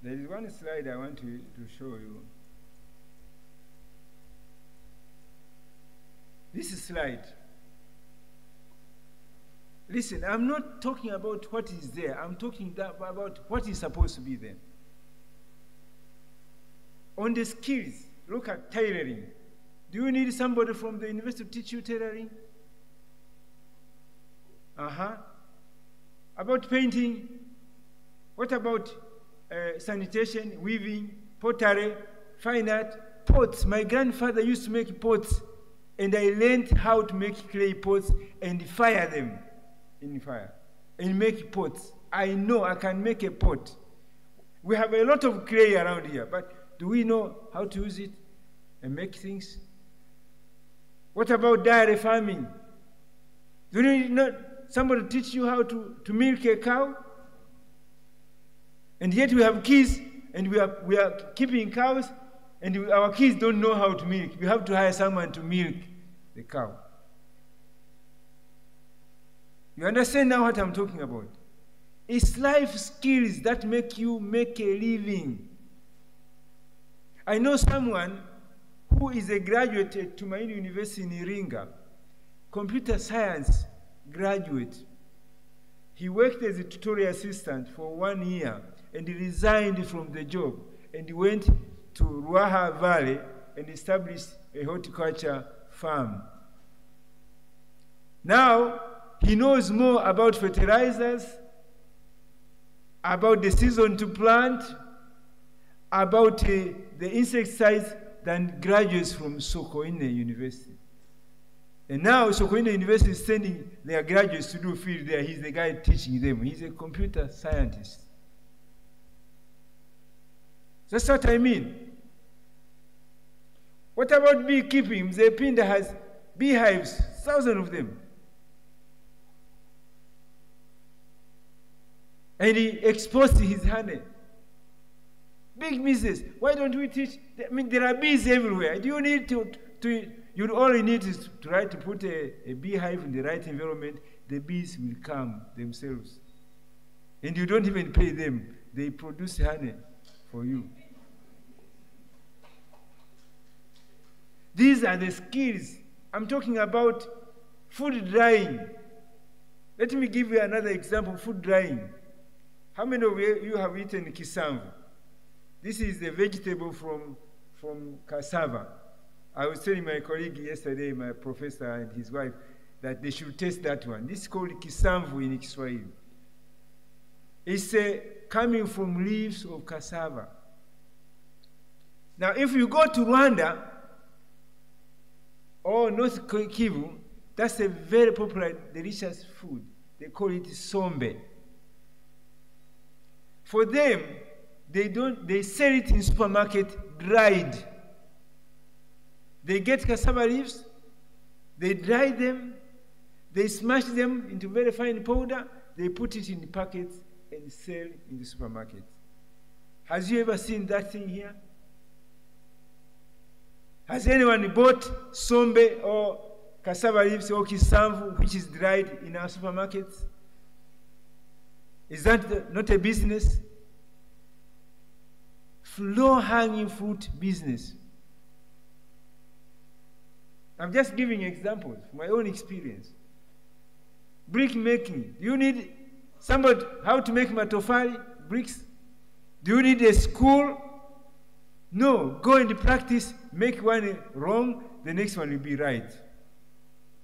There is one slide I want to show you. This slide. Listen, I'm not talking about what is there. I'm talking about what is supposed to be there. On the skills, look at tailoring. Do you need somebody from the university to teach you tailoring? About painting? What about sanitation, weaving, pottery, fine art, pots? My grandfather used to make pots, and I learned how to make clay pots and fire them in fire and make pots. I know I can make a pot. We have a lot of clay around here, but do we know how to use it and make things? What about dairy farming? Do you need somebody to teach you how to milk a cow? And yet we have kids, and we are keeping cows, and our kids don't know how to milk. We have to hire someone to milk the cow. You understand now what I'm talking about? It's life skills that make you make a living. I know someone who is a graduate at Tumaini University in Iringa, computer science graduate. He worked as a tutorial assistant for 1 year and he resigned from the job and he went to Ruaha Valley and established a horticulture farm. Now, he knows more about fertilizers, about the season to plant, about the insecticides than graduates from Sokoine University. And now Sokoine University is sending their graduates to do field there. He's the guy teaching them. He's a computer scientist. That's what I mean. What about beekeeping? Mzee has beehives, thousands of them. And he exposed his honey. Big business. Why don't we teach? I mean, there are bees everywhere. Do you need you only need is to try to put a beehive in the right environment. The bees will come themselves. And you don't even pay them. They produce honey for you. These are the skills. I'm talking about food drying. Let me give you another example, food drying. How many of you have eaten kisamvu? This is a vegetable from cassava. I was telling my colleague yesterday, my professor and his wife, that they should taste that one. This is called kisamvu in Kiswahili. It's coming from leaves of cassava. Now, if you go to Rwanda or North Kivu, that's a very popular, delicious food. They call it sombe. For them, they sell it in supermarket dried. They get cassava leaves, they dry them, they smash them into very fine powder, they put it in packets and sell in the supermarket. Has you ever seen that thing here? Has anyone bought sombe or cassava leaves or kisamvu which is dried in our supermarkets? Is that not a business? Low-hanging fruit business. I'm just giving examples from my own experience. Brick making. Do you need somebody how to make matofali, bricks? Do you need a school? No. Go and practice. Make one wrong, the next one will be right.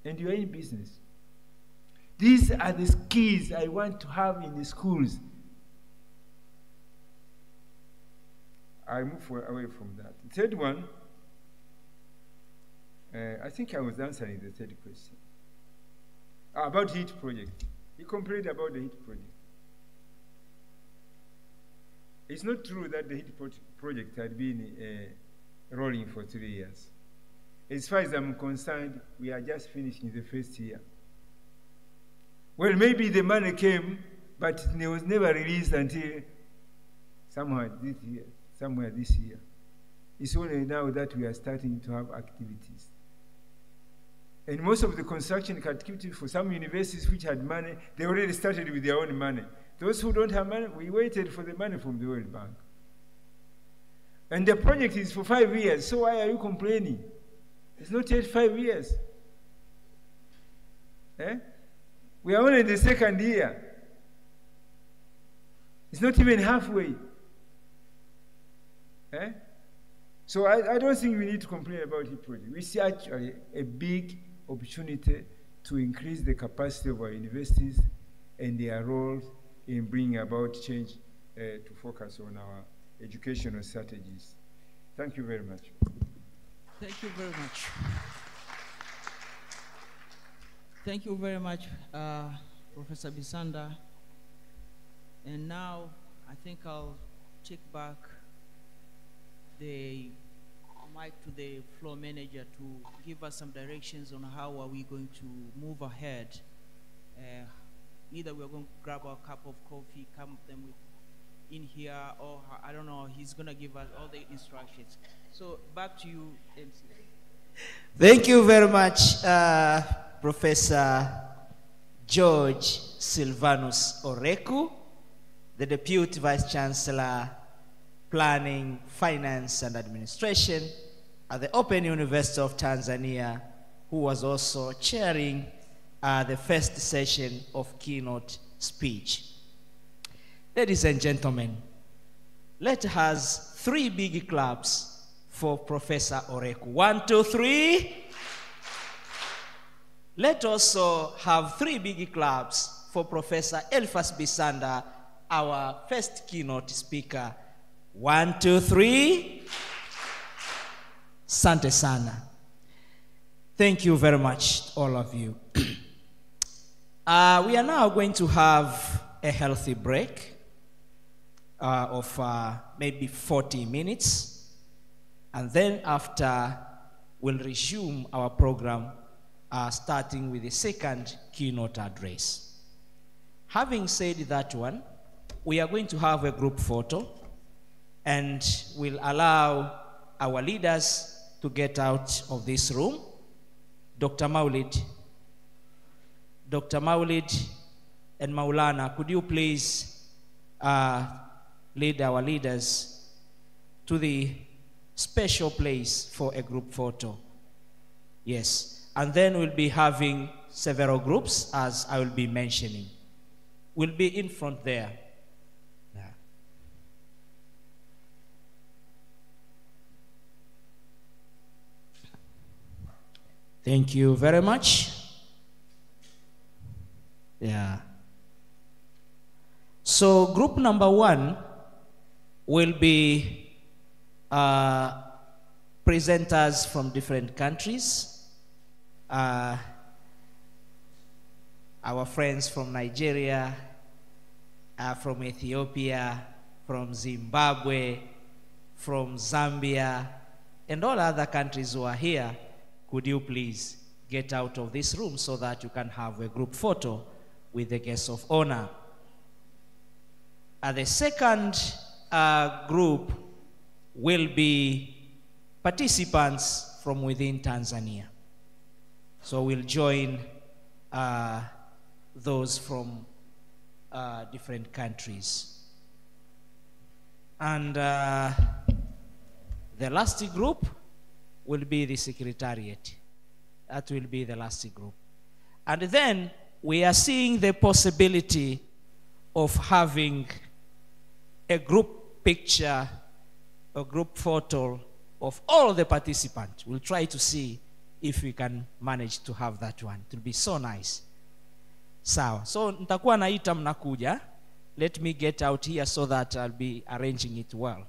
And you are in business. These are the skills I want to have in the schools. I move away from that. The third one, I think I was answering the third question. About HEAT project. He complained about the HEAT project. It's not true that the HEAT project had been rolling for 3 years. As far as I'm concerned, we are just finishing the first year. Well, maybe the money came, but it was never released until somewhere this year. It's only now that we are starting to have activities. And most of the construction activities for some universities which had money, they already started with their own money. Those who don't have money, we waited for the money from the World Bank. And the project is for 5 years, so why are you complaining? It's not yet 5 years. Eh? We are only in the second year. It's not even halfway. Eh? So I don't think we need to complain about the project. We see actually a big opportunity to increase the capacity of our universities and their role in bringing about change to focus on our educational strategies. Thank you very much. Thank you very much. Thank you very much, Professor Bisanda. And now I think I'll take back the mic to the floor manager to give us some directions on how are we going to move ahead. Either we're going to grab a cup of coffee, come them in here, or I don't know, he's going to give us all the instructions. So back to you, MC. Thank you very much, Professor George Silvanus Oreku, the Deputy Vice Chancellor, Planning, Finance and Administration at the Open University of Tanzania, who was also chairing the first session of keynote speech. Ladies and gentlemen, let us 3 big claps for Professor Oreku. 1, 2, 3. Let also have 3 big claps for Professor Elfas Bisanda, our first keynote speaker. 1, 2, 3. Sante sana. Thank you very much, all of you. We are now going to have a healthy break of maybe 40 minutes. And then after, we'll resume our program starting with the second keynote address. Having said that one, we are going to have a group photo, and we'll allow our leaders to get out of this room. Dr. Maulid and Maulana, could you please lead our leaders to the special place for a group photo? Yes, and then we'll be having several groups, as I will be mentioning. We'll be in front there. Yeah. Thank you very much. Yeah. So group number 1 will be presenters from different countries. Our friends from Nigeria, from Ethiopia, from Zimbabwe, from Zambia, and all other countries who are here. Could you please get out of this room so that you can have a group photo with the guests of honor? The second group will be participants from within Tanzania. So we'll join those from different countries. And the last group will be the Secretariat. That will be the last group. And then we are seeing the possibility of having a group picture, a group photo of all the participants. We'll try to see if we can manage to have that one. It will be so nice. Sawa. So nitakuwa naita mnakuja. Let me get out here so that I'll be arranging it well.